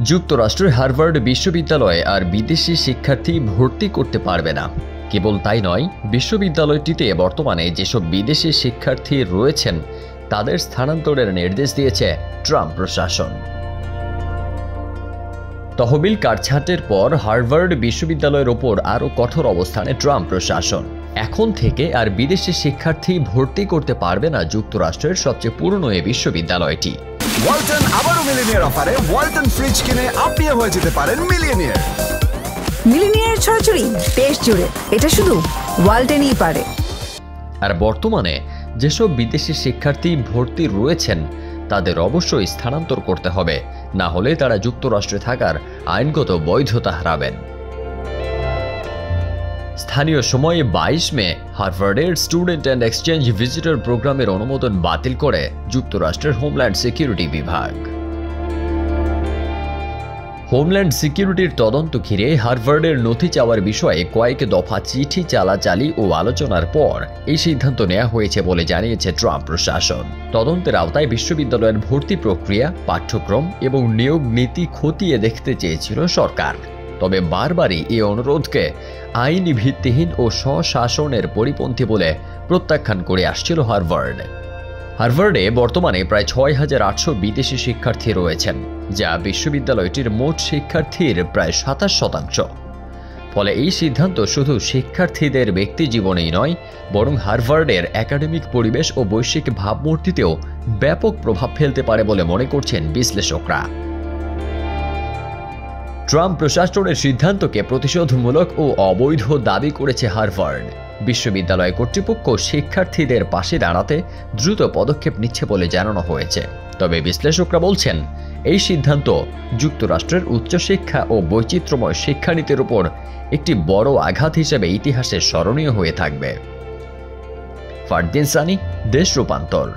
যুক্তরাষ্ট্রের হার্ভার্ড বিশ্ববিদ্যালয়ে আর বিদেশি শিক্ষার্থী ভর্তি করতে পারবে না। কেবল তাই নয়, বিশ্ববিদ্যালয়টিতে বর্তমানে যেসব বিদেশি শিক্ষার্থী রয়েছেন তাদের স্থানান্তরের নির্দেশ দিয়েছে ট্রাম্প প্রশাসন। তহবিল কাটছাঁটের পর হার্ভার্ড বিশ্ববিদ্যালয়ের ওপর আরও কঠোর অবস্থানে ট্রাম্প প্রশাসন। এখন থেকে আর বিদেশি শিক্ষার্থী ভর্তি করতে পারবে না যুক্তরাষ্ট্রের সবচেয়ে পুরনো এই বিশ্ববিদ্যালয়টি। ওয়ালটন আবারও মিলিনিয়ার অফারে ওয়ালটন ফ্রিজ কিনে আপনিও হয়ে যেতে পারেন মিলিয়নিয়ার। মিলিনিয়ার ছড়াছড়ি দেশ জুড়ে, এটা শুধু ওয়ালটনই পারে। আর বর্তমানে যেসব বিদেশি শিক্ষার্থী ভর্তি রয়েছেন তাদের অবশ্যই স্থানান্তর করতে হবে, না হলে তারা যুক্তরাষ্ট্রে থাকার আইনগত বৈধতা হারাবেন। স্থানীয় সময়ে 22 মে হার্ভার্ডের স্টুডেন্ট অ্যান্ড এক্সচেঞ্জ ভিজিটর প্রোগ্রামের অনুমোদন বাতিল করে যুক্তরাষ্ট্রের হোমল্যান্ড সিকিউরিটি বিভাগ। হোমল্যান্ড সিকিউরিটির তদন্ত ঘিরে হার্ভার্ডের নথি চাওয়ার বিষয়ে কয়েক দফা চিঠি চালাচালি ও আলোচনার পর এই সিদ্ধান্ত নেওয়া হয়েছে বলে জানিয়েছে ট্রাম্প প্রশাসন। তদন্তের আওতায় বিশ্ববিদ্যালয়ের ভর্তি প্রক্রিয়া, পাঠ্যক্রম এবং নিয়োগ নীতি খতিয়ে দেখতে চেয়েছিল সরকার। তবে বারবারই এই অনুরোধকে আইনি ভিত্তিহীন ও স্বশাসনের পরিপন্থী বলে প্রত্যাখ্যান করে আসছিল হার্ভার্ড। হার্ভার্ডে বর্তমানে প্রায় ৬,৮০০ বিদেশি শিক্ষার্থী রয়েছেন, যা বিশ্ববিদ্যালয়টির মোট শিক্ষার্থীর প্রায় ২৭%। ফলে এই সিদ্ধান্ত শুধু শিক্ষার্থীদের ব্যক্তি জীবনেই নয়, বরং হার্ভার্ডের একাডেমিক পরিবেশ ও বৈশ্বিক ভাবমূর্তিতেও ব্যাপক প্রভাব ফেলতে পারে বলে মনে করছেন বিশ্লেষকরা। ট্রাম্প প্রশাসনের সিদ্ধান্তকে প্রতিশোধমূলক ও অবৈধ দাবি করেছে হার্ভার্ড। বিশ্ববিদ্যালয় কর্তৃপক্ষ শিক্ষার্থীদের পাশে দাঁড়াতে দ্রুত পদক্ষেপ নিচ্ছে বলে জানানো হয়েছে। তবে বিশ্লেষকরা বলছেন, এই সিদ্ধান্ত যুক্তরাষ্ট্রের উচ্চশিক্ষা ও বৈচিত্র্যময় শিক্ষানীতির উপর একটি বড় আঘাত হিসেবে ইতিহাসে স্মরণীয় হয়ে থাকবে। ফারদিন সানি, দেশ রূপান্তর।